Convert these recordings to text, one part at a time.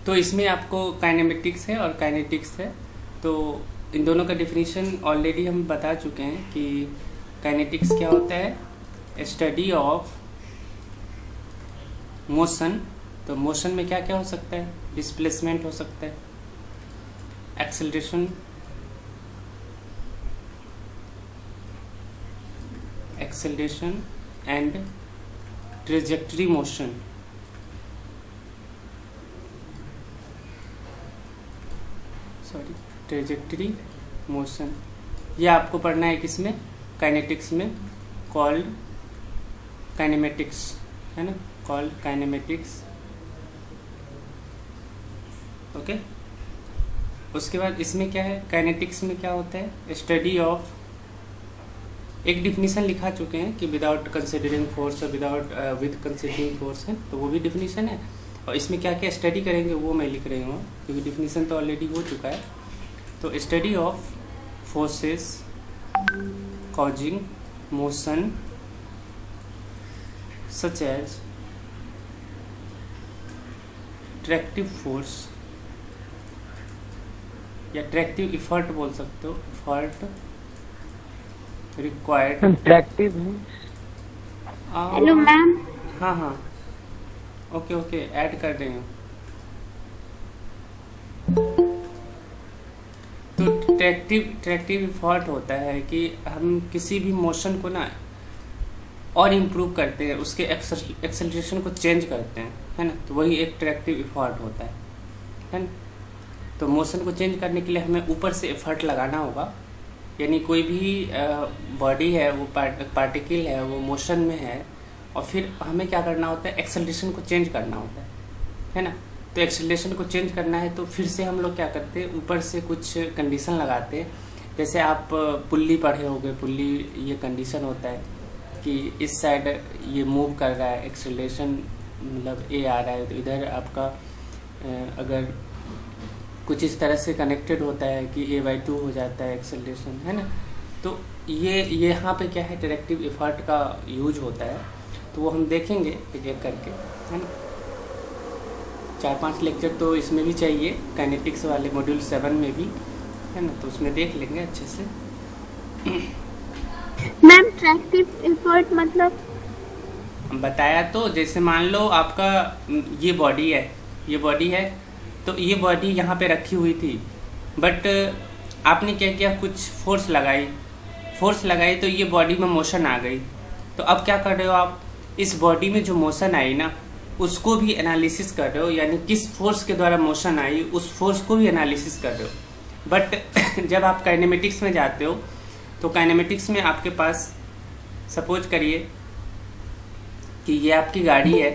तो इसमें आपको काइनेमेटिक्स है और काइनेटिक्स है। तो इन दोनों का डिफिनीशन ऑलरेडी हम बता चुके हैं कि काइनेटिक्स क्या होता है, स्टडी ऑफ मोशन। तो मोशन में क्या क्या हो सकता है, डिस्प्लेसमेंट हो सकता है, acceleration, and trajectory motion. Trajectory motion ये आपको पढ़ना है किसमें, काइनेटिक्स में, कॉल्ड काइनेमेटिक्स, है ना, कॉल्ड काइनेमेटिक्स। ओके। उसके बाद इसमें क्या है, काइनेटिक्स में क्या होता है, स्टडी ऑफ, एक डिफिनीशन लिखा चुके हैं कि विदाउट कंसिडरिंग फोर्स और विद कंसिडरिंग फोर्स है, तो वो भी डिफिनीशन है। और इसमें क्या क्या स्टडी करेंगे वो मैं लिख रही हूँ, क्योंकि डिफिनीशन तो ऑलरेडी हो चुका है। तो study of forces causing motion such as tractive force या ट्रैक्टिव इफर्ट बोल सकते हो, effort required. Tractive. Hello ma'am. हाँ हाँ, ओके ओके, ऐड कर रही हूँ। तो ट्रैक्टिव इफर्ट होता है कि हम किसी भी मोशन को ना और इम्प्रूव करते हैं, उसके एक्सेलरेशन को चेंज करते हैं, है ना, तो वही एक ट्रैक्टिव इफर्ट होता है ना। तो मोशन को चेंज करने के लिए हमें ऊपर से एफर्ट लगाना होगा, यानी कोई भी बॉडी है, वो पार्टिकल है, वो मोशन में है, और फिर हमें क्या करना होता है, एक्सेलरेशन को चेंज करना होता है ना। तो एक्सेलरेशन को चेंज करना है तो फिर से हम लोग क्या करते हैं, ऊपर से कुछ कंडीशन लगाते हैं। जैसे आप पुल्ली पढ़े होंगे, पुल्ली ये कंडीशन होता है कि इस साइड ये मूव कर रहा है, एक्सेलरेशन मतलब ए आ रहा है, तो इधर आपका अगर कुछ इस तरह से कनेक्टेड होता है कि a/2 हो जाता है एक्सेलरेशन, है ना। तो ये यहाँ पे क्या है, डायरेक्टिव एफर्ट का यूज होता है, तो वो हम देखेंगे एक एक करके, है ना। 4-5 लेक्चर तो इसमें भी चाहिए, काइनेटिक्स वाले मॉड्यूल 7 में भी, है ना, तो उसमें देख लेंगे अच्छे से। मैम ट्रैक्टिव एफर्ट मतलब बताया तो, जैसे मान लो आपका ये बॉडी है, तो ये बॉडी यहाँ पे रखी हुई थी, बट आपने क्या किया, कुछ फोर्स लगाई तो ये बॉडी में मोशन आ गई। तो अब क्या कर रहे हो आप, इस बॉडी में जो मोशन आई ना, उसको भी एनालिसिस कर रहे हो, यानी किस फोर्स के द्वारा मोशन आई उस फोर्स को भी एनालिसिस कर रहे हो। बट जब आप काइनेमेटिक्स में जाते हो, तो काइनेमेटिक्स में आपके पास सपोज करिए कि ये आपकी गाड़ी है,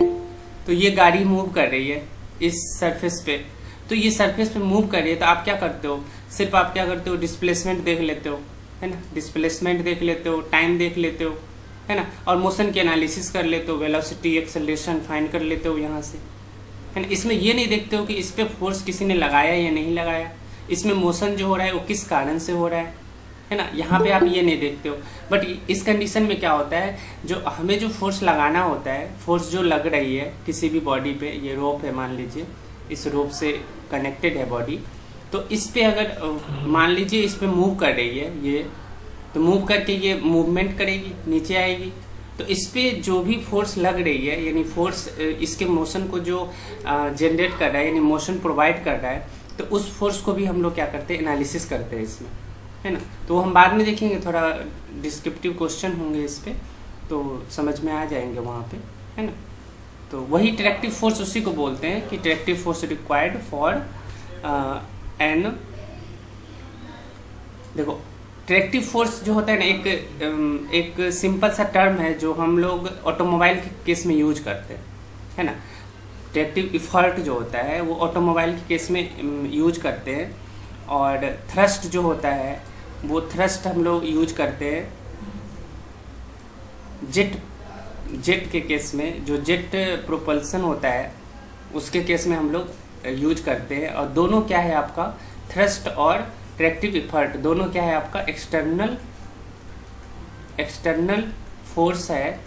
तो ये गाड़ी मूव कर रही है इस सरफेस पे, तो ये सरफेस पे मूव कर रही है, तो आप क्या करते हो, सिर्फ आप क्या करते हो, डिस्प्लेसमेंट देख लेते हो, है ना, डिस्प्लेसमेंट देख लेते हो, टाइम देख लेते हो, है ना, और मोशन की एनालिसिस कर लेते हो, वेलोसिटी एक्सेलरेशन फाइंड कर लेते हो यहाँ से, है ना। इसमें ये नहीं देखते हो कि इस पे फोर्स किसी ने लगाया या नहीं लगाया, इसमें मोशन जो हो रहा है वो किस कारण से हो रहा है ना, यहाँ पे आप ये नहीं देखते हो। बट इस कंडीशन में क्या होता है, जो हमें जो फोर्स लगाना होता है, फोर्स जो लग रही है किसी भी बॉडी पे, ये रोप है मान लीजिए, इस रोप से कनेक्टेड है बॉडी, तो इस पे अगर मान लीजिए इस पे मूव कर रही है ये, तो मूव करके ये मूवमेंट करेगी, नीचे आएगी, तो इस पे जो भी फोर्स लग रही है, यानी फोर्स इसके मोशन को जो जनरेट कर रहा है, यानी मोशन प्रोवाइड कर रहा है, तो उस फोर्स को भी हम लोग क्या करते हैं, एनालिसिस करते हैं इसमें, है ना। तो हम बाद में देखेंगे, थोड़ा डिस्क्रिप्टिव क्वेश्चन होंगे इस पे, तो समझ में आ जाएंगे वहाँ पे, है ना। तो वही ट्रैक्टिव फोर्स उसी को बोलते हैं कि tractive force required for N, देखो ट्रैक्टिव फोर्स जो होता है ना, एक सिंपल सा टर्म है जो हम लोग ऑटोमोबाइल के केस में यूज करते हैं, है ना। ट्रैक्टिव इफर्ट जो होता है वो ऑटोमोबाइल के केस में यूज करते हैं, और थ्रस्ट जो होता है वो थ्रस्ट हम लोग यूज करते हैं जेट के केस में, जो जेट प्रोपल्सन होता है उसके केस में हम लोग यूज करते हैं। और दोनों क्या है आपका, थ्रस्ट और ट्रैक्टिव इफर्ट दोनों क्या है आपका, एक्सटर्नल फोर्स है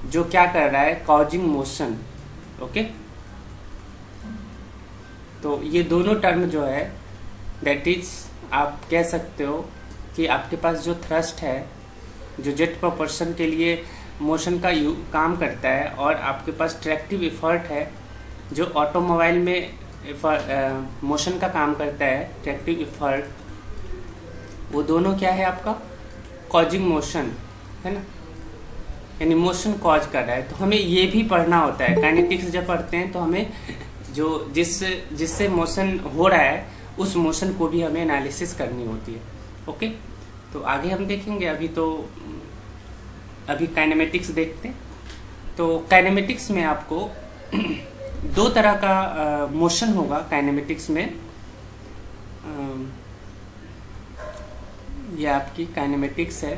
जो क्या कर रहा है, कॉजिंग मोशन। ओके, तो ये दोनों टर्म जो है दैट इज आप कह सकते हो कि आपके पास जो थ्रस्ट है, जो जेट प्रोपोर्शन के लिए मोशन का काम करता है, और आपके पास ट्रैक्टिव इफर्ट है जो ऑटोमोबाइल में मोशन का काम करता है, ट्रैक्टिव इफर्ट, वो दोनों क्या है आपका कॉजिंग मोशन है ना, यानी मोशन कॉज कर रहा है। तो हमें ये भी पढ़ना होता है, काइनेटिक्स जब पढ़ते हैं तो हमें जो जिससे मोशन हो रहा है उस मोशन को भी हमें एनालिसिस करनी होती है। ओके, तो आगे हम देखेंगे। अभी काइनेमेटिक्स देखते हैं। तो काइनेमेटिक्स में आपको दो तरह का मोशन होगा काइनेमेटिक्स में। ये आपकी काइनेमेटिक्स है।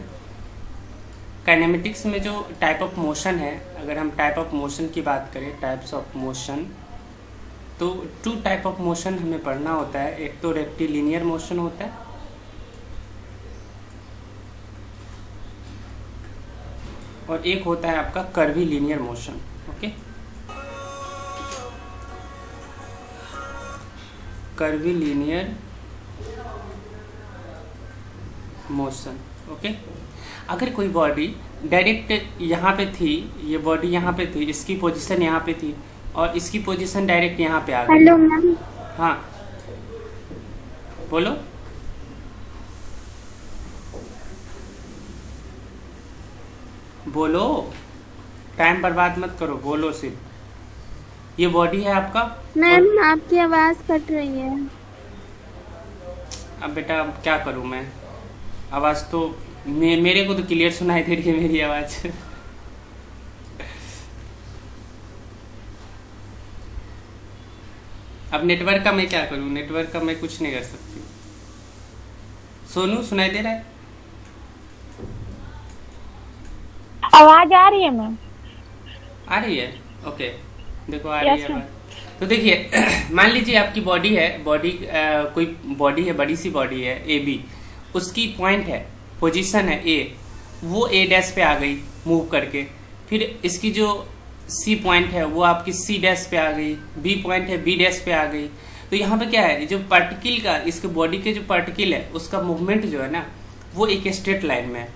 काइनेमेटिक्स में जो टाइप ऑफ मोशन है, अगर हम टाइप ऑफ मोशन की बात करें, टाइप्स ऑफ मोशन, तो 2 टाइप ऑफ मोशन हमें पढ़ना होता है। एक तो रेक्टिलिनियर मोशन होता है, और एक होता है आपका curvilinear motion. Okay, curvilinear motion. Okay, अगर कोई बॉडी डायरेक्ट यहाँ पे थी, ये बॉडी यहाँ पे थी, इसकी पोजीशन यहाँ पे थी, और इसकी पोजीशन डायरेक्ट यहाँ पे आ गई। Hello ma'am. हाँ बोलो। बोलो, टाइम बर्बाद मत करो, बोलो सिर्फ। ये बॉडी है आपका। मैम आपकी आवाज कट रही है। अब बेटा अब क्या करूं मैं, आवाज़ तो मेरे को तो क्लियर सुनाई दे रही है मेरी आवाज़। अब नेटवर्क का मैं क्या करूं, नेटवर्क का मैं कुछ नहीं कर सकती। सोनू सुनाई दे रहा है? आवाज आ रही है मैम? आ रही है। ओके, देखो आ रही है आवाज़। तो देखिए मान लीजिए आपकी बॉडी है, कोई बॉडी है, बड़ी सी बॉडी है ए बी, उसकी पॉइंट है, पोजीशन है ए, वो ए डैश पे आ गई मूव करके। फिर इसकी जो सी पॉइंट है वो आपकी सी डैश पे आ गई, बी पॉइंट है बी डैश पे आ गई। तो यहाँ पे क्या है, जो पार्टिकल का, इसके बॉडी के जो पार्टिकल है उसका मूवमेंट जो है ना वो एक स्ट्रेट लाइन में है।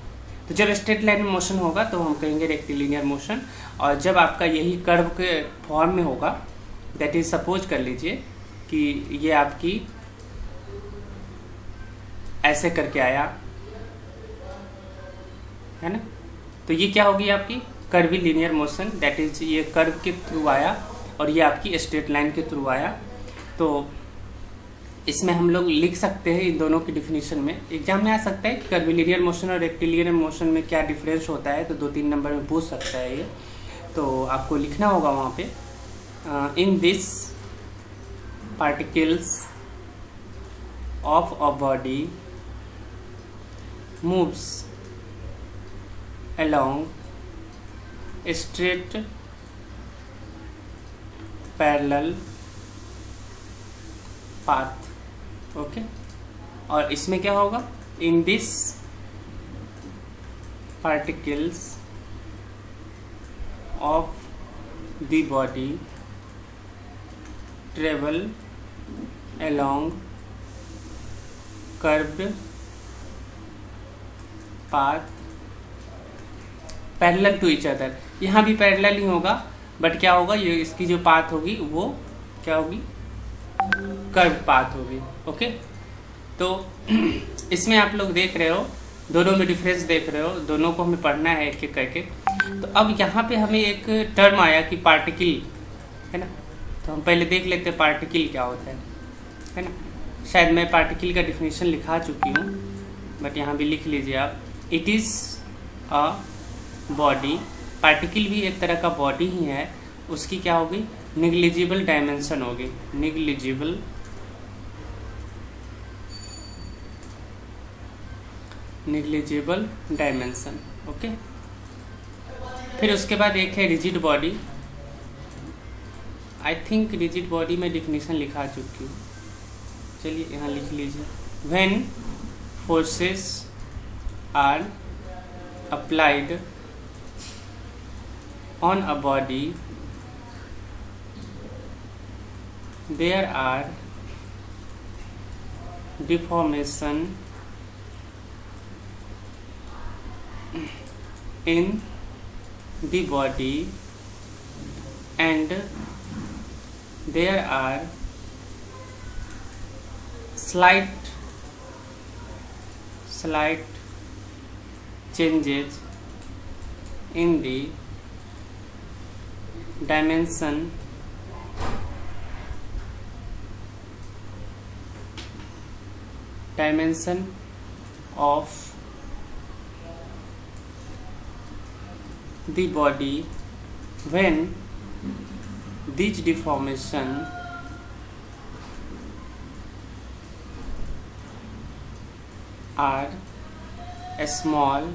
तो जब स्ट्रेट लाइन में मोशन होगा तो हम कहेंगे रेक्टिलिनियर मोशन। और जब आपका यही कर्व के फॉर्म में होगा, दैट इज सपोज कर लीजिए कि ये आपकी ऐसे करके आया है ना, तो ये क्या होगी आपकी कर्वीलिनियर मोशन। दैट इज ये कर्व के थ्रू आया और ये आपकी स्ट्रेट लाइन के थ्रू आया। तो इसमें हम लोग लिख सकते हैं इन दोनों की डिफिनीशन में। एग्जाम में आ सकता है कि कर्वीलिनियर मोशन और रेक्टिलिनियर मोशन में क्या डिफरेंस होता है, तो 2-3 नंबर में पूछ सकता है ये, तो आपको लिखना होगा वहाँ पे। In this particles of a body moves along straight parallel path। Okay, और इसमें क्या होगा, in this particles of the body travel along curved path parallel to each other. यहाँ भी पैरेलल ही होगा, बट क्या होगा, ये इसकी जो पाथ होगी वो क्या होगी, कर्व पाथ होगी। ओके, तो इसमें आप लोग देख रहे हो, दोनों में डिफरेंस देख रहे हो, दोनों को हमें पढ़ना है एक एक करके। तो अब यहाँ पे हमें एक टर्म आया कि पार्टिकल है ना, तो हम पहले देख लेते हैं पार्टिकल क्या होता है ना। शायद मैं पार्टिकल का डिफिनीशन लिखा चुकी हूँ, बट यहाँ भी लिख लीजिए आप। It is a body, particle भी एक तरह का बॉडी ही है, उसकी क्या होगी, निग्लिजिबल डायमेंशन होगी, निग्लिजिबल डायमेंशन। ओके, फिर उसके बाद एक है rigid body. I think rigid body में डिफिनीशन लिखा चुकी हूँ, चलिए यहाँ लिख लीजिए। When forces are applied on a body there are deformation in the body and there are slight changes in the dimension of the body when these deformation are small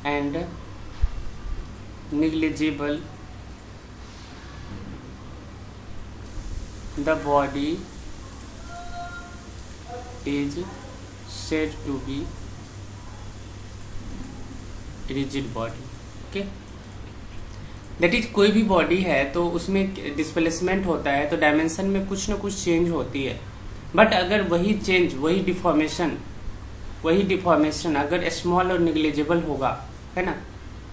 and negligible. The body is said to be rigid body. Okay, that is कोई भी body है तो उसमें displacement होता है तो dimension में कुछ ना कुछ चेंज होती है, बट अगर वही चेंज वही डिफॉर्मेशन अगर स्मॉल और निग्लिजिबल होगा, है ना,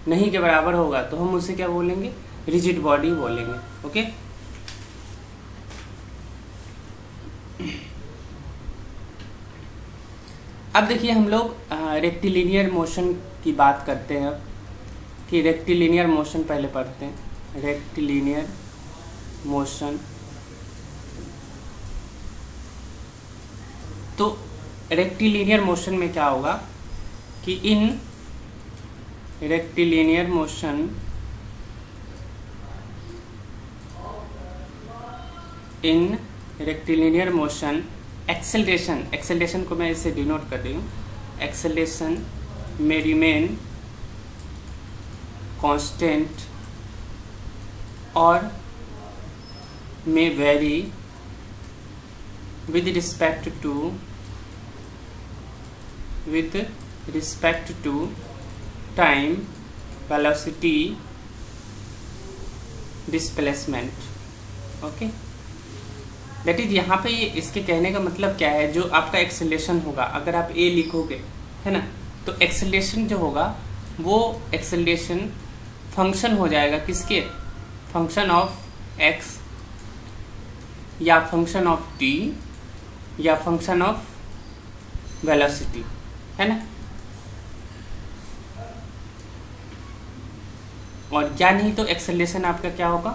नहीं के बराबर होगा, तो हम उसे क्या बोलेंगे? रिजिड बॉडी बोलेंगे. ओके, अब देखिए हम लोग रेक्टिलिनियर मोशन की बात करते हैं. अब कि रेक्टिलिनियर मोशन पहले पढ़ते हैं. रेक्टिलिनियर मोशन, तो रेक्टिलिनियर मोशन में क्या होगा कि इन रेक्टिलिनियर मोशन एक्सेलरेशन को मैं इसे डिनोट कर रही हूँ. एक्सेलरेशन में रिमेन कांस्टेंट और may vary with respect to time, velocity, displacement. Okay, that is यहाँ पे ये इसके कहने का मतलब क्या है, जो आपका एक्सेलरेशन होगा, अगर आप ए लिखोगे, है ना, तो एक्सेलरेशन जो होगा वो एक्सेलरेशन फंक्शन हो जाएगा किसके? फंक्शन ऑफ एक्स या फंक्शन ऑफ टी या फंक्शन ऑफ वेलोसिटी, है ना. और या नहीं तो एक्सेलरेशन आपका क्या होगा?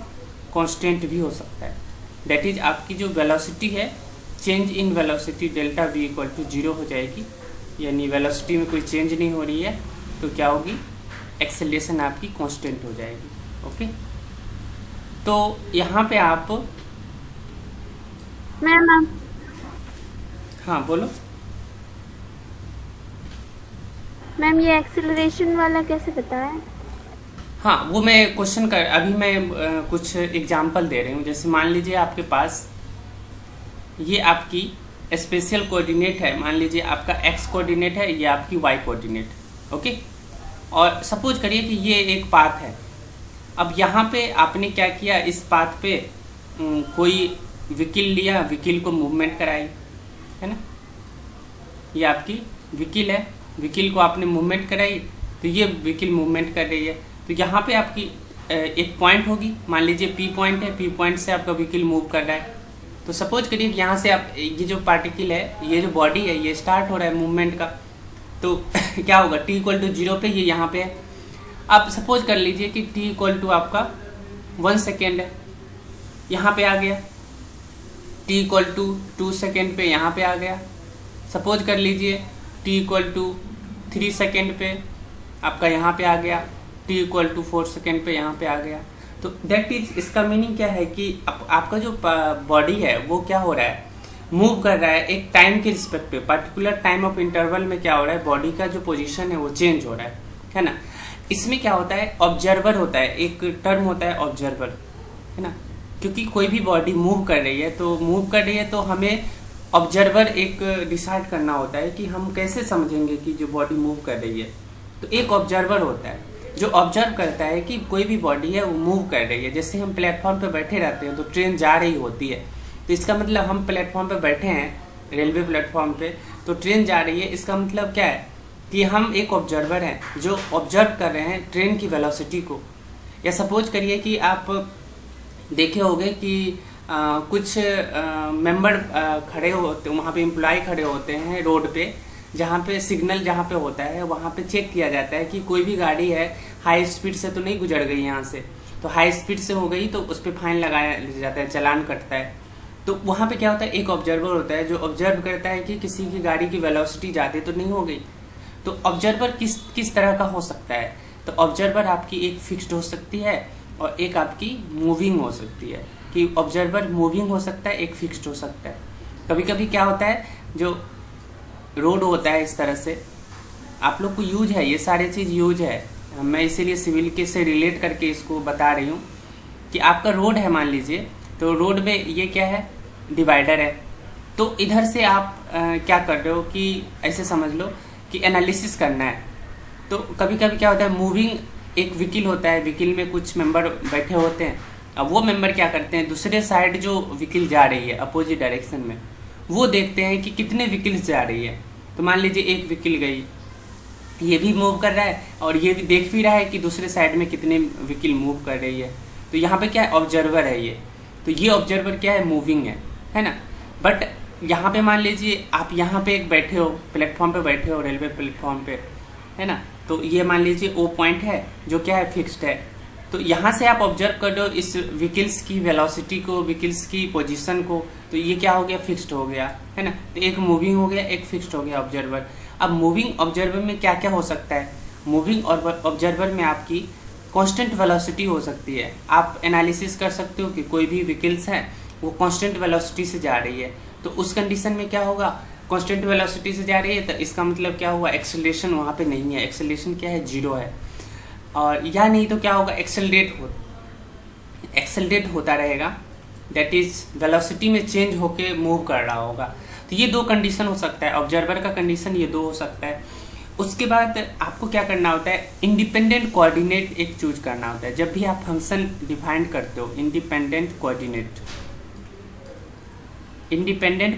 कांस्टेंट भी हो सकता है. दैट इज आपकी जो वेलोसिटी है, change in velocity delta V equal to 0 हो जाएगी, यानी वेलोसिटी में कोई चेंज नहीं हो रही है, तो क्या होगी? एक्सेलरेशन आपकी कांस्टेंट हो जाएगी. ओके, तो यहाँ पे आप मैम हाँ बोलो. मैम ये एक्सेलरेशन वाला कैसे बताया? हाँ, वो मैं क्वेश्चन कर, अभी मैं कुछ एग्जांपल दे रही हूँ. जैसे मान लीजिए आपके पास ये आपकी स्पेशल कोऑर्डिनेट है, मान लीजिए आपका एक्स कोऑर्डिनेट है, ये आपकी वाई कोऑर्डिनेट. ओके, और सपोज करिए कि ये एक पाथ है. अब यहाँ पे आपने क्या किया, इस पाथ पे कोई व्हीकल लिया, व्हीकल को मूवमेंट कराई, है ना, ये आपकी व्हीकल है, व्हीकल को आपने मूवमेंट कराई, तो ये व्हीकल मूवमेंट कर रही है. तो यहाँ पे आपकी एक पॉइंट होगी, मान लीजिए पी पॉइंट है, पी पॉइंट से आपका व्हीकल मूव कर रहा है. तो सपोज करिए कि यहाँ से आप ये जो पार्टिकल है, ये जो बॉडी है, ये स्टार्ट हो रहा है मूवमेंट का, तो क्या होगा? t इक्वल टू 0 पे ये यहाँ पे है. आप सपोज कर लीजिए कि t इक्वल टू आपका 1 सेकेंड है, यहाँ पे आ गया. t इक्वल टू 2 सेकेंड पे यहाँ पे आ गया. सपोज कर लीजिए t इक्वल टू 3 सेकेंड पे आपका यहाँ पे आ गया, t इक्वल टू 4 सेकेंड पे यहाँ पे आ गया. तो दैट इज, इसका मीनिंग क्या है कि आपका जो बॉडी है वो क्या हो रहा है? मूव कर रहा है एक टाइम के रिस्पेक्ट पे, पर्टिकुलर टाइम ऑफ इंटरवल में क्या हो रहा है? बॉडी का जो पोजीशन है वो चेंज हो रहा है ना. इसमें क्या होता है? ऑब्जर्वर होता है, एक टर्म होता है ऑब्जर्वर, है ना, क्योंकि कोई भी बॉडी मूव कर रही है तो हमें ऑब्जर्वर एक डिसाइड करना होता है कि हम कैसे समझेंगे कि जो बॉडी मूव कर रही है. तो एक ऑब्जर्वर होता है जो ऑब्जर्व करता है कि कोई भी बॉडी है वो मूव कर रही है. जैसे हम प्लेटफॉर्म पे बैठे रहते हैं तो ट्रेन जा रही होती है, तो इसका मतलब हम प्लेटफॉर्म पे बैठे हैं, रेलवे प्लेटफॉर्म पे, तो ट्रेन जा रही है, इसका मतलब क्या है कि हम एक ऑब्जर्वर हैं जो ऑब्जर्व कर रहे हैं ट्रेन की वेलोसिटी को। या सपोज करिए कि आप देखे होंगे कि कुछ मेंबर खड़े होते, वहाँ पे एम्प्लॉय खड़े होते हैं रोड पे, जहाँ पे सिग्नल जहाँ पे होता है वहाँ पे चेक किया जाता है कि कोई भी गाड़ी है हाई स्पीड से तो नहीं गुजर गई यहाँ से, तो हाई स्पीड से हो गई तो उस पर फाइन लगाया जाता है, चालान कटता है। तो वहाँ पे क्या होता है, एक ऑब्जर्वर होता है जो ऑब्जर्व करता है कि किसी की गाड़ी की वेलोसिटी ज़्यादा तो नहीं हो गई। तो ऑब्जर्वर किस तरह का हो सकता है, तो ऑब्जर्वर आपकी एक फिक्स्ड हो सकती है और एक आपकी मूविंग हो सकती है, कि ऑब्जर्वर मूविंग हो सकता है, एक फिक्स्ड हो सकता है। कभी कभी क्या होता है, जो रोड होता है इस तरह से, आप लोग को यूज है, ये सारी चीज़ यूज है, मैं इसीलिए सिविल के से रिलेट करके इसको बता रही हूँ कि आपका रोड है मान लीजिए, तो रोड में ये क्या है, डिवाइडर है। तो इधर से आप क्या कर रहे हो कि ऐसे समझ लो कि एनालिसिस करना है। तो कभी कभी क्या होता है, मूविंग एक व्हीकल होता है, व्हीकल में कुछ मेंबर बैठे होते हैं, अब वो मेंबर क्या करते हैं, दूसरे साइड जो व्हीकल जा रही है अपोजिट डायरेक्शन में, वो देखते हैं कि कितने व्हीकल्स जा रही है। तो मान लीजिए एक व्हीकल गई, ये भी मूव कर रहा है और ये भी देख भी रहा है कि दूसरे साइड में कितने व्हीकल मूव कर रही है। तो यहाँ पे क्या है, ऑब्जर्वर है ये। तो ये ऑब्जर्वर क्या है, मूविंग है ना। बट यहाँ पे मान लीजिए आप यहाँ पे एक बैठे हो, प्लेटफॉर्म पे बैठे हो, रेलवे प्लेटफॉर्म पे, है ना। तो ये मान लीजिए ओ पॉइंट है जो क्या है, फिक्स्ड है। तो यहाँ से आप ऑब्जर्व कर रहे हो इस व्हीकल्स की वेलोसिटी को, व्हीकल्स की पोजीशन को, तो ये क्या हो गया, फिक्स्ड हो गया, है ना। तो एक मूविंग हो गया, एक फिक्स्ड हो गया ऑब्जर्वर। अब मूविंग ऑब्जर्वर में क्या क्या हो सकता है, मूविंग और ऑब्जर्वर में आपकी कांस्टेंट वेलोसिटी हो सकती है। आप एनालिसिस कर सकते हो कि कोई भी व्हीकल्स है वो कांस्टेंट वेलोसिटी से जा रही है, तो उस कंडीशन में क्या होगा, कांस्टेंट वेलोसिटी से जा रही है, तो इसका मतलब क्या हुआ, एक्सेलरेशन वहाँ पे नहीं है, एक्सेलरेशन क्या है, जीरो है। और या नहीं तो क्या होगा, एक्सेलरेट होता रहेगा, दैट इज वेलोसिटी में चेंज होके मूव कर रहा होगा। तो ये दो कंडीशन हो सकता है, ऑब्जर्वर का कंडीशन ये दो हो सकता है। उसके बाद आपको क्या करना होता है, इंडिपेंडेंट कोऑर्डिनेट एक चूज करना होता है। जब भी आप फंक्शन डिफाइन करते हो, इंडिपेंडेंट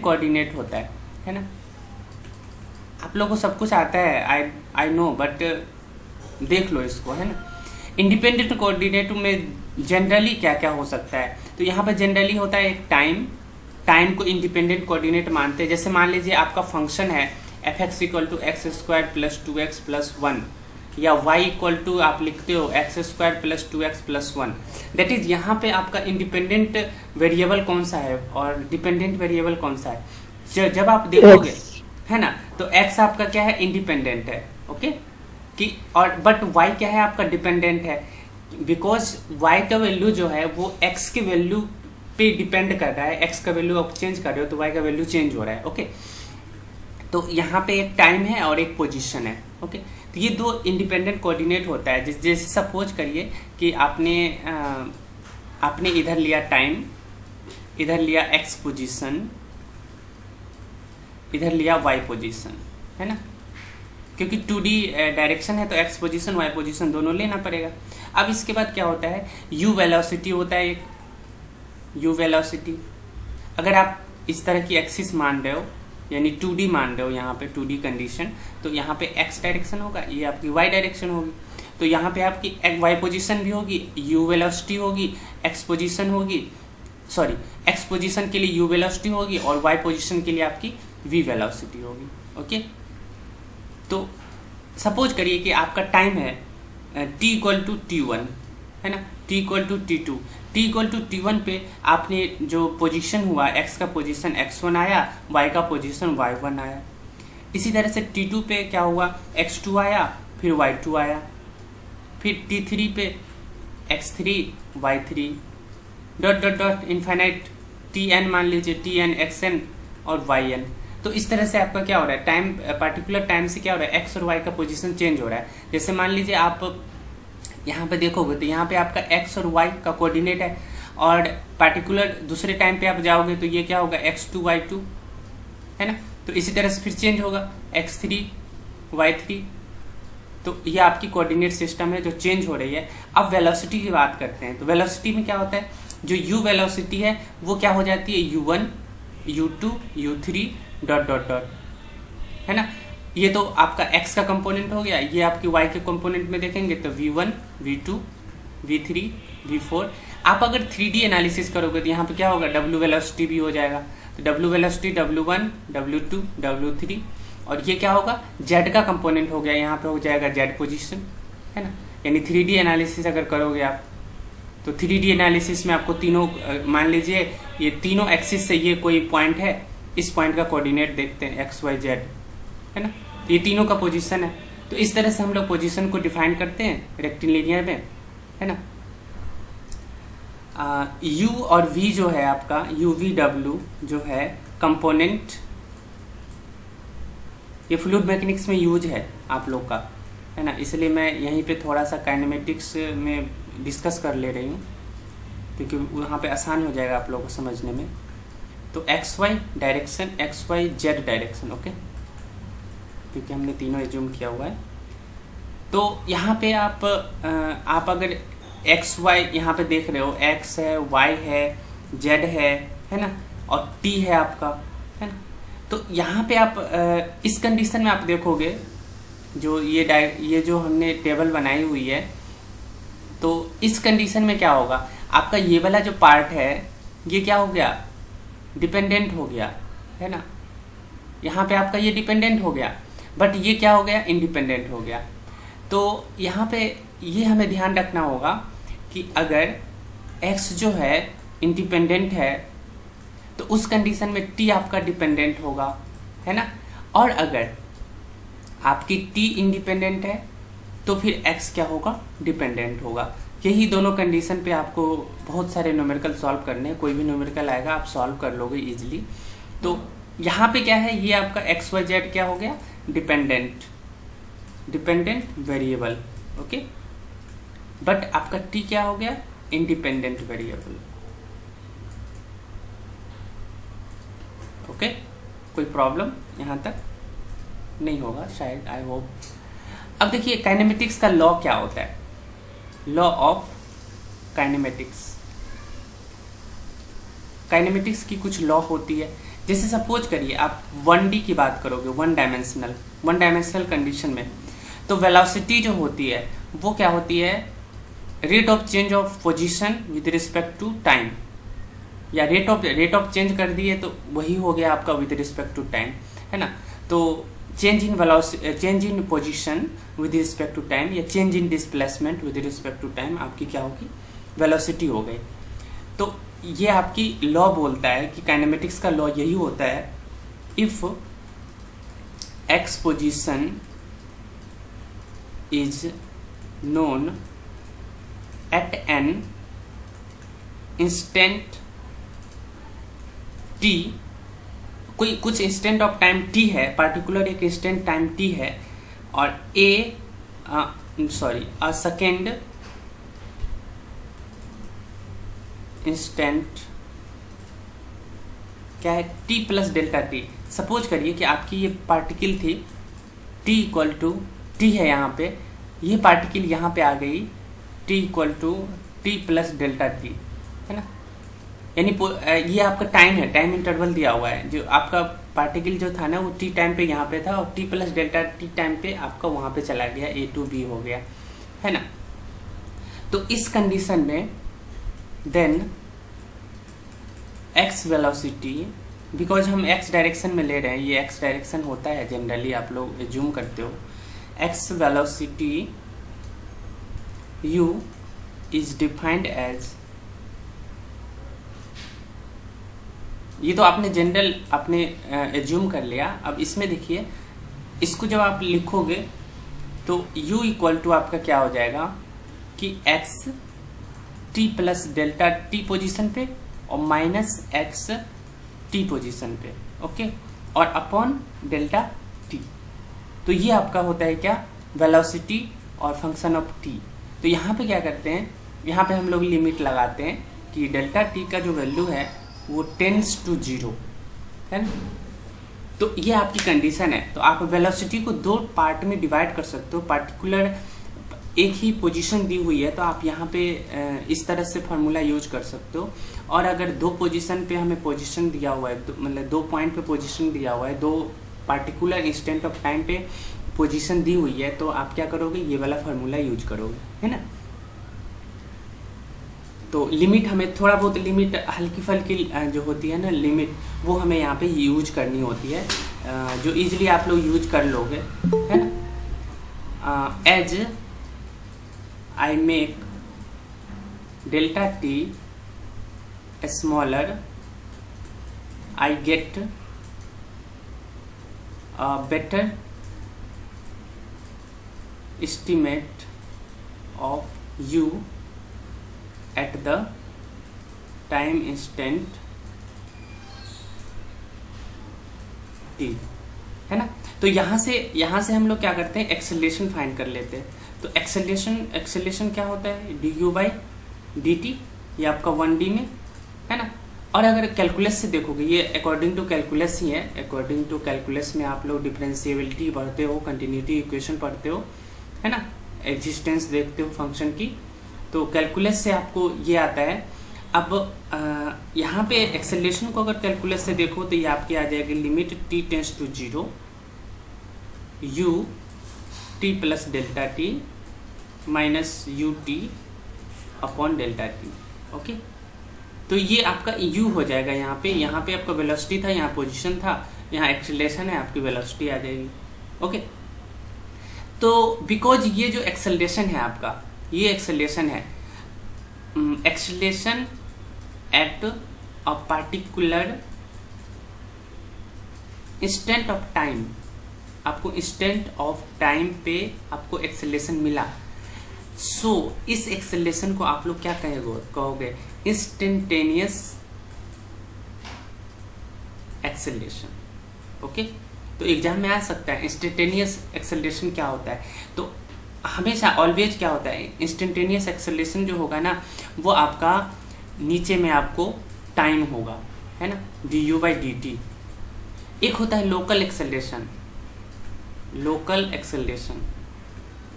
कोऑर्डिनेट होता है ना। आप लोगों को सब कुछ आता है, आई नो, बट देख लो इसको, है ना। इंडिपेंडेंट कोऑर्डिनेट में जनरली क्या क्या हो सकता है, तो यहाँ पर जनरली होता है एक टाइम को इंडिपेंडेंट कोऑर्डिनेट मानते हैं। जैसे मान लीजिए आपका फंक्शन है f(x = x² + 2x + 1) या y = आप लिखते हो x² + 2x + 1। दैट इज यहाँ पे आपका इंडिपेंडेंट वेरिएबल कौन सा है और डिपेंडेंट वेरिएबल कौन सा है। जब आप देखोगे, है ना, तो x आपका क्या है, इंडिपेंडेंट है, ओके, कि और बट y क्या है आपका, डिपेंडेंट है, बिकॉज y का वैल्यू जो है वो x के वैल्यू पे डिपेंड कर रहा है। x का वैल्यू आप चेंज कर रहे हो तो y का वैल्यू चेंज हो रहा है, ओके। तो यहाँ पे एक टाइम है और एक पोजीशन है, ओके। तो ये दो इंडिपेंडेंट कोऑर्डिनेट होता है। जैसे सपोज करिए कि आपने इधर लिया टाइम, इधर लिया x पोजीशन, इधर लिया y पोजीशन, है ना, क्योंकि 2D डायरेक्शन है तो x पोजीशन y पोजीशन दोनों लेना पड़ेगा। अब इसके बाद क्या होता है, u वेलोसिटी होता है एक, u वेलोसिटी। अगर आप इस तरह की एक्सिस मान रहे हो, यानी 2D मान रहे हो, यहाँ पे 2D कंडीशन, तो यहाँ पे x डायरेक्शन होगा, ये आपकी y डायरेक्शन होगी। तो यहाँ पे आपकी y पोजीशन भी होगी, u वेलोसिटी होगी, x पोजीशन होगी, सॉरी x पोजीशन के लिए u वेलोसिटी होगी और y पोजीशन के लिए आपकी v वेलोसिटी होगी, ओके। तो सपोज करिए कि आपका टाइम है t = t1, है ना, t = t2, t = t1 पे आपने जो पोजीशन हुआ, x का पोजीशन x1 आया, y का पोजीशन y1 आया। इसी तरह से t2 पे क्या हुआ, x2 आया, फिर y2 आया, फिर t3 पे x3 y3 dot dot dot infinite tn मान लीजिए, tn xn और yn। तो इस तरह से आपका क्या हो रहा है, टाइम पार्टिकुलर टाइम से क्या हो रहा है, x और y का पोजीशन चेंज हो रहा है। जैसे मान लीजिए आप यहाँ पे देखोगे तो यहाँ पे आपका x और y का कोऑर्डिनेट है, और पार्टिकुलर दूसरे टाइम पे आप जाओगे तो ये क्या होगा, x2 y2, है ना। तो इसी तरह से फिर चेंज होगा x3 y3। तो ये आपकी कोऑर्डिनेट सिस्टम है जो चेंज हो रही है। अब वेलोसिटी की बात करते हैं, तो वेलोसिटी में क्या होता है, जो u वेलोसिटी है वो क्या हो जाती है u1 u2 u3 dot dot dot, है ना। ये तो आपका x का कंपोनेंट हो गया, ये आपकी y के कंपोनेंट में देखेंगे तो v1 v2 v3 v4। आप अगर 3D एनालिसिस करोगे तो यहाँ पे क्या होगा, w वेलोसिटी भी हो जाएगा, तो w velocity w1 w2 w3, और ये क्या होगा, z का कंपोनेंट हो गया, यहाँ पे हो जाएगा z पोजीशन, है ना। यानी 3D एनालिसिस अगर करोगे आप तो 3D एनालिसिस में आपको तीनों, मान लीजिए ये तीनों एक्सिस से ये कोई पॉइंट है, इस पॉइंट का कोऑर्डिनेट देखते हैं x y z, है ना, ये तीनों का पोजीशन है। तो इस तरह से हम लोग पोजीशन को डिफाइन करते हैं रेक्टिलिनियर में, है ना। u और v जो है आपका u v w जो है कंपोनेंट, ये फ्लूइड मैकेनिक्स में यूज है आप लोग का, है ना, इसलिए मैं यहीं पे थोड़ा सा काइनेमेटिक्स में डिस्कस कर ले रही हूँ क्योंकि वहाँ पे आसान हो जाएगा आप लोगों को समझने में। तो X Y direction, X Y Z direction, okay, क्योंकि हमने तीनों एज्यूम किया हुआ है। तो यहाँ पे आप अगर एक्स वाई यहाँ पे देख रहे हो, एक्स है, वाई है, जेड है ना, और टी है आपका, है ना। तो यहाँ पे आप इस कंडीशन में आप देखोगे जो ये जो हमने टेबल बनाई हुई है, तो इस कंडीशन में क्या होगा, आपका ये वाला जो पार्ट है ये क्या हो गया, डिपेंडेंट हो गया, है ना। यहाँ पे आपका ये डिपेंडेंट हो गया, बट ये क्या हो गया, इंडिपेंडेंट हो गया। तो यहाँ पे ये हमें ध्यान रखना होगा कि अगर x जो है इंडिपेंडेंट है तो उस कंडीशन में t आपका डिपेंडेंट होगा, है ना। और अगर आपकी t इंडिपेंडेंट है तो फिर x क्या होगा, डिपेंडेंट होगा। यही दोनों कंडीशन पे आपको बहुत सारे न्यूमेरिकल सॉल्व करने हैं, कोई भी न्यूमेरिकल आएगा आप सॉल्व कर लोगे इजीली। तो यहाँ पे क्या है, ये आपका एक्स वाई जेड क्या हो गया, डिपेंडेंट वेरिएबल, ओके, बट आपका t क्या हो गया, इंडिपेंडेंट वेरिएबल, ओके। कोई प्रॉब्लम यहाँ तक नहीं होगा शायद, आई होप। अब देखिए काइनेमेटिक्स का लॉ क्या होता है, लॉ ऑफ काइनेमेटिक्स। काइनेमेटिक्स की कुछ लॉ होती है, जैसे सपोज करिए आप 1D की बात करोगे, वन डायमेंशनल कंडीशन में, तो वेलोसिटी जो होती है वो क्या होती है, rate of change of position with respect to time, या रेट ऑफ चेंज कर दिए तो वही हो गया आपका विद रिस्पेक्ट टू टाइम, है ना। तो change in position with respect to time या change in displacement with respect to time आपकी क्या होगी, वेलोसिटी हो गई। तो ये आपकी लॉ बोलता है कि काइनेमेटिक्स का लॉ यही होता है, if x position is known at an instant T, कोई कुछ इंस्टेंट ऑफ टाइम t है, पार्टिकुलर एक इंस्टेंट टाइम t है, और अ सेकेंड इंस्टेंट क्या है, t plus delta t। Suppose करिए कि आपकी ये पार्टिकल थी, t इक्वल टू t है, यहाँ पे ये पार्टिकल यहाँ पे आ गई, t equal to t plus delta t, है ना। यानी ये आपका टाइम है, टाइम इंटरवल दिया हुआ है, जो आपका पार्टिकल जो था ना वो t टाइम पे यहाँ पे था, और t plus delta t time पे आपका वहाँ पे चला गया, a टू b हो गया, है ना। तो इस कंडीशन में देन x वेलोसिटी, बिकॉज हम x डायरेक्शन में ले रहे हैं, ये x डायरेक्शन होता है जनरली, आप लोग एज्यूम करते हो, x velocity u is defined as, ये तो आपने जनरल आपने एज्यूम कर लिया। अब इसमें देखिए, इसको जब आप लिखोगे तो u इक्वल टू आपका क्या हो जाएगा कि x t plus delta t position पे और माइनस x t पोजीशन पे, ओके, और अपॉन डेल्टा t। तो ये आपका होता है क्या, वेलोसिटी और फंक्शन ऑफ t। तो यहाँ पे क्या करते हैं, यहाँ पे हम लोग लिमिट लगाते हैं कि डेल्टा t का जो वैल्यू है वो टेंड्स टू 0, है ना। तो ये आपकी कंडीशन है। तो आप वेलोसिटी को दो पार्ट में डिवाइड कर सकते हो, पार्टिकुलर एक ही पोजीशन दी हुई है तो आप यहाँ पे इस तरह से फार्मूला यूज कर सकते हो। और अगर दो पोजीशन पे हमें पोजीशन दिया हुआ है, मतलब 2 पॉइंट पे पोजीशन दिया हुआ है, 2 पार्टिकुलर इंस्टेंट ऑफ टाइम पे पोजीशन दी हुई है, तो आप क्या करोगे, ये वाला फार्मूला यूज करोगे, है ना। तो लिमिट हमें थोड़ा बहुत लिमिट हल्की फल्की जो होती है ना लिमिट, वो हमें यहाँ पे यूज करनी होती है, जो इजीली आप लोग यूज कर लोगे, है ना। As I make delta T smaller I get better estimate of u at the time instant t, है ना। तो यहाँ से हम लोग क्या करते हैं, एक्सेलरेशन फाइंड कर लेते हैं। तो एक्सेलरेशन क्या होता है, D you by D T, ये आपका 1D में, है ना। और अगर कैलकुलस से देखोगे, ये अकॉर्डिंग टू कैलकुलस ही है, अकॉर्डिंग टू कैलकुलस में आप लोग डिफरेंशिएबिलिटी पढ़ते हो, कंटिन्यूटी इक्वेशन पढ़ते हो, है ना, एग्जिस्टेंस देखते हो फंक्शन की, तो कैलकुलस से आपको ये आता है। अब यहाँ पे एक्सेलरेशन को अगर कैलकुलस से देखो तो ये आपकी आ जाएगी limit t tends to 0 u t plus delta T minus U T upon delta T, okay. तो ये आपका u हो जाएगा यहाँ पे आपका वेलोसिटी था, यहाँ पोजीशन था, यहाँ एक्सेलरेशन है, आपकी वेलोसिटी आ जाएगी, ओके। तो बिकॉज ये जो एक्सेलरेशन है आपका, ये एक्सेलरेशन है, acceleration at a particular instant of time, आपको इंस्टेंट ऑफ टाइम पे आपको एक्सेलरेशन मिला। सो इस एक्सेलरेशन को आप लोग क्या कहोगे, इंस्टेंटेनियस एक्सेलरेशन, ओके। तो एग्जाम में आ सकता है इंस्टेंटेनियस एक्सेलरेशन क्या होता है। तो हमेशा ऑलवेज क्या होता है, इंस्टेंटेनियस एक्सेलरेशन जो होगा ना, वो आपका नीचे में आपको टाइम होगा, है ना, D you by D T. एक होता है लोकल एक्सेलरेशन,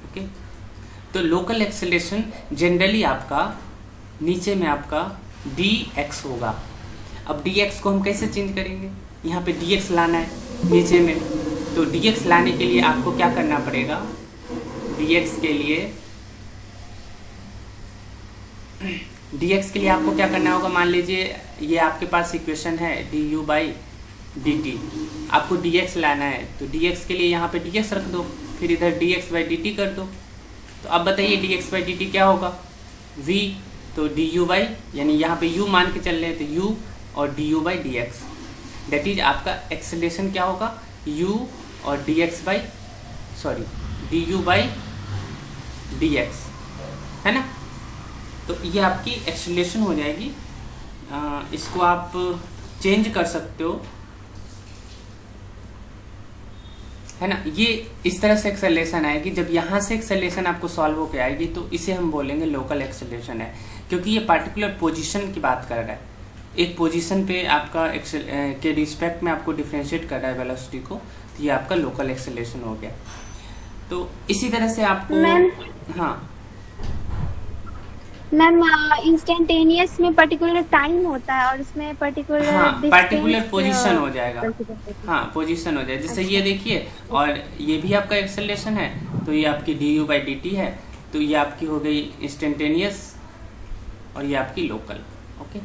ओके। तो लोकल एक्सेलरेशन जनरली आपका नीचे में आपका dx होगा। अब dx को हम कैसे चेंज करेंगे, यहाँ पे dx लाना है नीचे में, तो dx लाने के लिए आपको क्या करना पड़ेगा, dx के लिए आपको क्या करना होगा, मान लीजिए ये आपके पास इक्वेशन है D you by D T, आपको dx लाना है, तो dx के लिए यहाँ पे dx रख दो, फिर इधर dx बाई डी टी कर दो। तो अब बताइए dx बाई डी टी क्या होगा, v, तो डी यू बाई, यानी यहाँ पे u मान के चल रहे हैं, तो u और D you by D x, that is आपका एक्सेलरेशन क्या होगा, u और dx by D you by D x, है ना। तो ये आपकी एक्सेलरेशन हो जाएगी। इसको आप चेंज कर सकते हो, है ना। ये इस तरह से एक्सेलरेशन आएगी, जब यहाँ से एक्सेलरेशन आपको सॉल्व होकर आएगी तो इसे हम बोलेंगे लोकल एक्सेलरेशन है, क्योंकि ये पार्टिकुलर पोजीशन की बात कर रहा है, एक पोजीशन पे आपका के रिस्पेक्ट में आपको डिफरेंशिएट कर रहा है वेलोसिटी को, तो ये आपका लोकल एक्सेलरेशन हो गया। तो इसी तरह से आपको, हाँ मैम, इंस्टेंटेनियस में पर्टिकुलर टाइम होता है और इसमें पर्टिकुलर, हाँ, पर्टिकुलर पोजीशन हो जाएगा, हाँ पोजीशन हो जाएगा। जैसे ये देखिए, और ये भी आपका एक्सेलरेशन है, तो ये आपकी D you by D T है, तो ये आपकी हो गई इंस्टेंटेनियस और ये आपकी लोकल, ओके।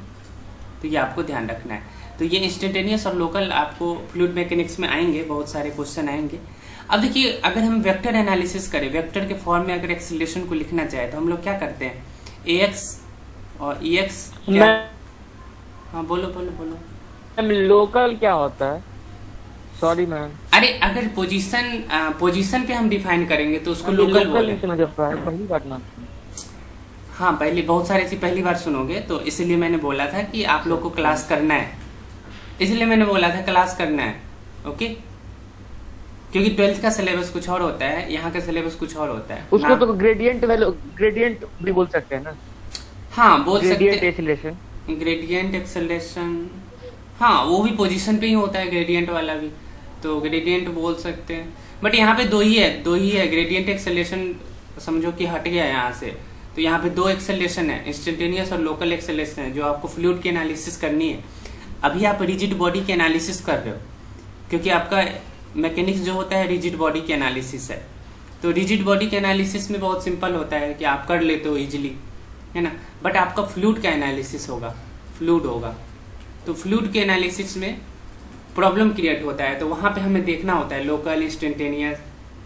तो ये आपको ध्यान रखना है। तो ये इंस्टेंटेनियस और लोकल आपको फ्लूइड मैकेनिक्स में आएंगे, बहुत सारे क्वेश्चन आएंगे। अब देखिए, अगर हम वेक्टर एनालिसिस करें, वेक्टर के फॉर्म में अगर एक्सेलरेशन को लिखना चाहे तो हम लोग क्या करते हैं, ax और ex क्या, हाँ बोलो। मैम लोकल क्या होता है, सॉरी मैम। अरे अगर पोजीशन पे हम डिफाइन करेंगे तो उसको लोकल बोले। पहली बात ना, हाँ पहली, बहुत सारे ऐसी पहली बार सुनोगे, तो इसलिए मैंने बोला था कि आप लोग को क्लास करना है, इसलिए मैंने बोला था क्लास करना है, ओके। क्योंकि 12th का सिलेबस कुछ और होता है, यहाँ का सिलेबस कुछ और होता है। उसको तो ग्रेडियंट भी बोल सकते हैं ना, हाँ बोल सकते हैं, ग्रेडियंट एक्सेलरेशन, हाँ वो भी पोजीशन पे ही होता है, ग्रेडियंट वाला भी, तो ग्रेडियंट बोल सकते हैं। बट यहाँ पे दो ही है, ग्रेडियंट एक्सेलरेशन समझो कि हट गया यहाँ से, तो यहाँ पे दो एक्सेलरेशन है, इंस्टेंटेनियस और लोकल एक्सेलरेशन है, जो आपको फ्लूइड की एनालिसिस करनी है। अभी आप रिजिड बॉडी की एनालिसिस कर रहे हो, क्योंकि आपका मैकेनिक्स जो होता है रिजिड बॉडी की एनालिसिस है। तो रिजिड बॉडी के एनालिसिस में बहुत सिंपल होता है कि आप कर लेते हो इजीली, है ना। बट आपका फ्लूइड का एनालिसिस होगा, फ्लूइड होगा, तो फ्लूइड के एनालिसिस में प्रॉब्लम क्रिएट होता है, तो वहाँ पे हमें देखना होता है लोकल इंस्टेंटेनियस,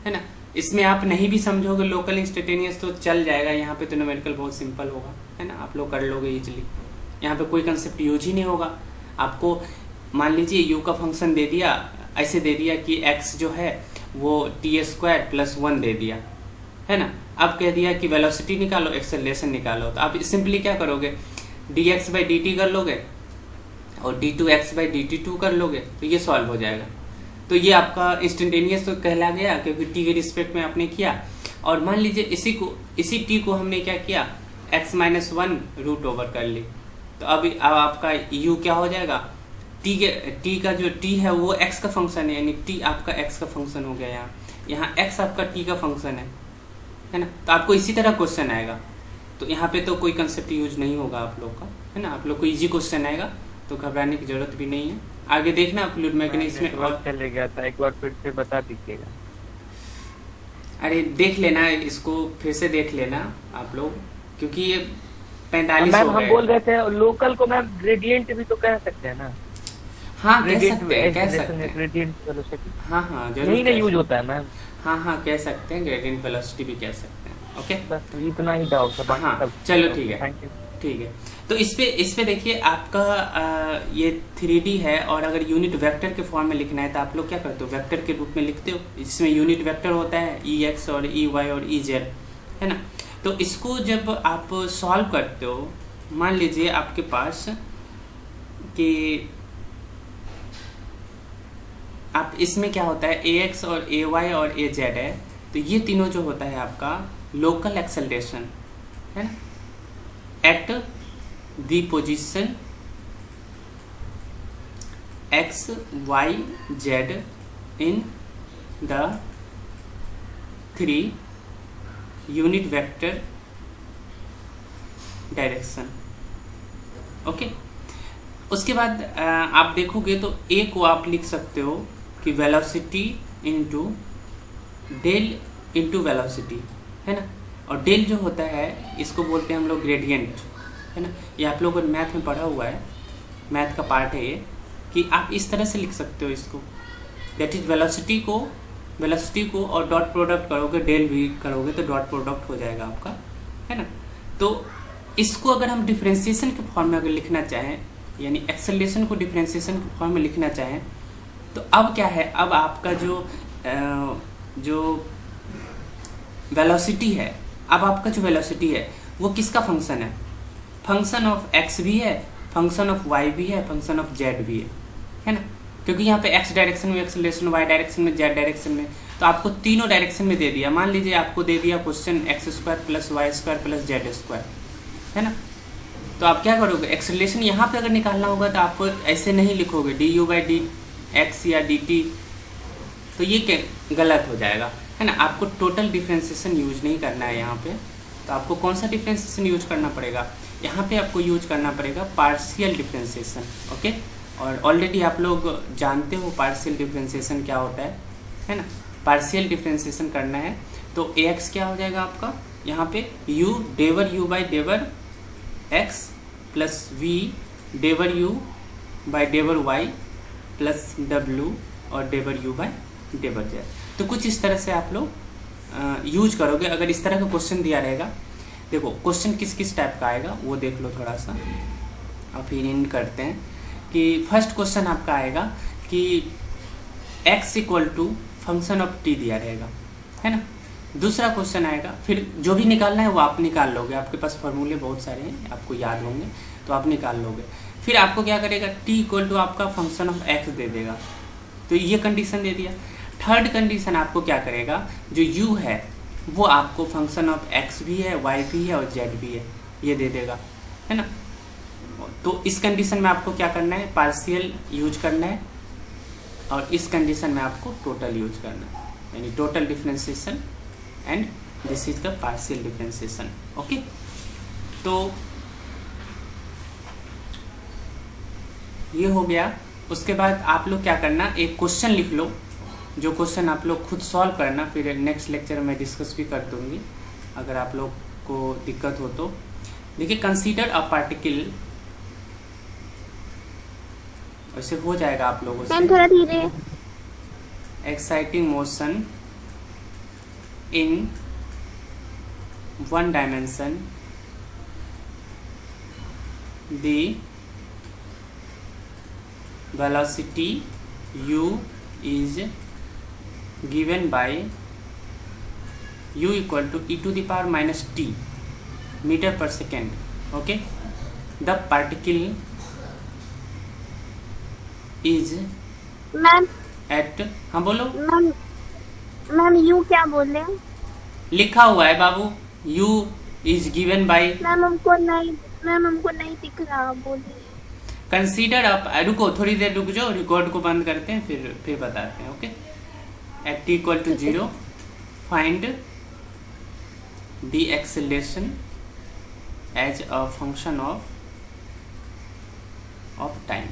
है ना। इसमें आप नहीं भी समझोगे लोकल इंस्टेंटेनियस तो चल जाएगा, यहाँ पे तो न्यूमेरिकल बहुत सिंपल होगा, है ना, आप लोग कर लोगे इजीली। यहाँ पे कोई कंसेप्ट यूज ही नहीं होगा। आपको मान लीजिए यू का फंक्शन दे दिया, ऐसे दे दिया कि एक्स जो है वो t² + 1 दे दिया, है ना। अब कह दिया कि वेलोसिटी निकालो, एक्सेलरेशन निकालो, तो आप सिंपली क्या करोगे, dx/dt कर लोगे और d2x/dt2 कर लोगे, तो ये सॉल्व हो जाएगा। तो ये आपका इंस्टेंटेनियस तो कहला गया, क्योंकि t के रिस्पेक्ट में आपने किया। और मान लीजिए इसी t को हमने क्या किया, x-1 रूट ओवर कर ली, तो अब आपका u क्या हो जाएगा, t का जो t है वो x का फंक्शन है, यानी t आपका x का फंक्शन हो गया। यहाँ x आपका t का फंक्शन है ना। तो आपको इसी तरह क्वेश्चन आएगा, तो यहाँ पे तो कोई कंसेप्ट यूज नहीं होगा आप लोग का, है ना। आप लोग को इजी क्वेश्चन आएगा, तो घबराने की जरूरत भी नहीं है। आगे देखना फ्लूइड मैकेनिक्स में। और चले गया था, एक बार फिर से बता दीजिएगा। अरे देख लेना, इसको फिर से देख लेना आप लोग, क्योंकि ये 45 मैम हो हम गए। बोल रहे थे लोकल को मैम ग्रेडियंट भी तो कह सकते हैं ना। हाँ कह सकते हैं, कह सकते हैं। ग्रेडियंट वेलोसिटी हाँ जरूर यही ना कह यूज सकते होता है मैम। हैं। हाँ कह सकते हैं, ग्रेडियंट वेलोसिटी भी कह सकते हैं। ओके बस इतना ही डाउट था, बाकी हाँ सब चलो ठीक है, थैंक यू। ठीक है। तो इस पे देखिए आपका ये 3D है, और अगर यूनिट वेक्टर के फॉर्म में लिखना है तो आप लोग क्या करते हो, वेक्टर के रूप में लिखते हो। इसमें यूनिट वेक्टर होता है Ex और Ey और Ez, है ना। तो इसको जब आप सॉल्व करते हो, मान लीजिए आपके पास कि आप इसमें क्या होता है, Ax और Ay और Az है, तो ये तीनों जो होता है आपका लोकल एक्सेलरेशन, है ना, at the position x, y, z in the 3 unit vector direction. Okay, उसके बाद आप देखोगे तो a को आप लिख सकते हो कि velocity into del into velocity, है ना। और डेल जो होता है इसको बोलते हैं हम लोग ग्रेडियंट, है ना। ये आप लोगों ने मैथ में पढ़ा हुआ है, मैथ का पार्ट है ये, कि आप इस तरह से लिख सकते हो इसको, दैट इज वेलोसिटी को और डॉट प्रोडक्ट करोगे, डेल भी करोगे तो डॉट प्रोडक्ट हो जाएगा आपका, है ना। तो इसको अगर हम डिफरेंशिएशन के फॉर्म में अगर लिखना चाहें, यानी एक्सेलरेशन को डिफरेंशिएशन के फॉर्म में लिखना चाहें, तो अब क्या है, अब आपका जो वेलोसिटी है, अब आपका जो वेलोसिटी है वो किसका फंक्शन है, फंक्शन ऑफ x भी है, फंक्शन ऑफ y भी है, फंक्शन ऑफ z भी है ना। क्योंकि यहाँ पे x डायरेक्शन में एक्सेलरेशन, y डायरेक्शन में, z डायरेक्शन में, तो आपको तीनों डायरेक्शन में दे दिया। मान लीजिए आपको दे दिया क्वेश्चन x² + y² + z², है ना। तो आप क्या करोगे, एक्सेलरेशन यहाँ पे अगर निकालना होगा तो आप ऐसे नहीं लिखोगे du/dx या dt, तो ये गलत हो जाएगा, है ना। आपको टोटल डिफरेंशिएशन यूज नहीं करना है यहाँ पे। तो आपको कौन सा डिफरेंशिएशन यूज करना पड़ेगा, यहाँ पे आपको यूज करना पड़ेगा पार्शियल डिफरेंशिएशन। ओके, और ऑलरेडी आप लोग जानते हो पार्शियल डिफरेंशिएशन क्या होता है ना। पार्शियल डिफरेंशिएशन करना है तो ax क्या हो जाएगा आपका, यहाँ पे u डेवर u/डेवर x plus v डेवर u/डेवर y plus w और डेवर u/डेवर z। तो कुछ इस तरह से आप लोग यूज करोगे अगर इस तरह का क्वेश्चन दिया रहेगा। देखो क्वेश्चन किस किस टाइप का आएगा वो देख लो थोड़ा सा, अब फिर इन करते हैं कि फर्स्ट क्वेश्चन आपका आएगा कि x = फंक्शन ऑफ t दिया रहेगा, है ना। दूसरा क्वेश्चन आएगा, फिर जो भी निकालना है वो आप निकाल लोगे, आपके पास फॉर्मूले बहुत सारे हैं, आपको याद होंगे तो आप निकाल लोगे। फिर आपको क्या करेगा, t = आपका फंक्शन ऑफ x दे देगा, तो ये कंडीशन दे दिया। थर्ड कंडीशन आपको क्या करेगा, जो u है वो आपको फंक्शन ऑफ x भी है, y भी है और z भी है, ये दे देगा, है ना। तो इस कंडीशन में आपको क्या करना है, पार्शियल यूज करना है, और इस कंडीशन में आपको टोटल यूज करना है, यानी total differentiation and this is the partial differentiation. Okay, तो ये हो गया। उसके बाद आप लोग क्या करना, एक क्वेश्चन लिख लो, जो क्वेश्चन आप लोग खुद सॉल्व करना, फिर नेक्स्ट लेक्चर में डिस्कस भी कर दूंगी अगर आप लोग को दिक्कत हो तो। देखिए, कंसीडर अ पार्टिकल, वैसे हो जाएगा आप लोगों मैम से। थोड़ा धीरे। Exciting motion in one dimension, the velocity u is given by u equal to e to the power minus t meter per second. Okay, the particle is ma'am at, हाँ बोलो, मैम मैम यू क्या बोल रहे हैं? लिखा हुआ है बाबू, u is given by, ma'am हमको नहीं दिख रहा, बोलिए। कंसीडर अप, रुको थोड़ी देर रुक जाओ, रिकॉर्ड को बंद करते हैं, फिर बताते हैं। Okay, at T equal to 0 find the acceleration as a function of time.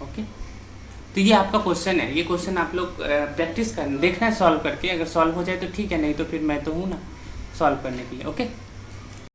Okay, तो ये आपका क्वेश्चन है। ये क्वेश्चन आप लोग प्रैक्टिस करना, देखना है सॉल्व करके, अगर सॉल्व हो जाए तो ठीक है, नहीं तो फिर मैं तो हूँ ना सॉल्व करने के लिए। ओके।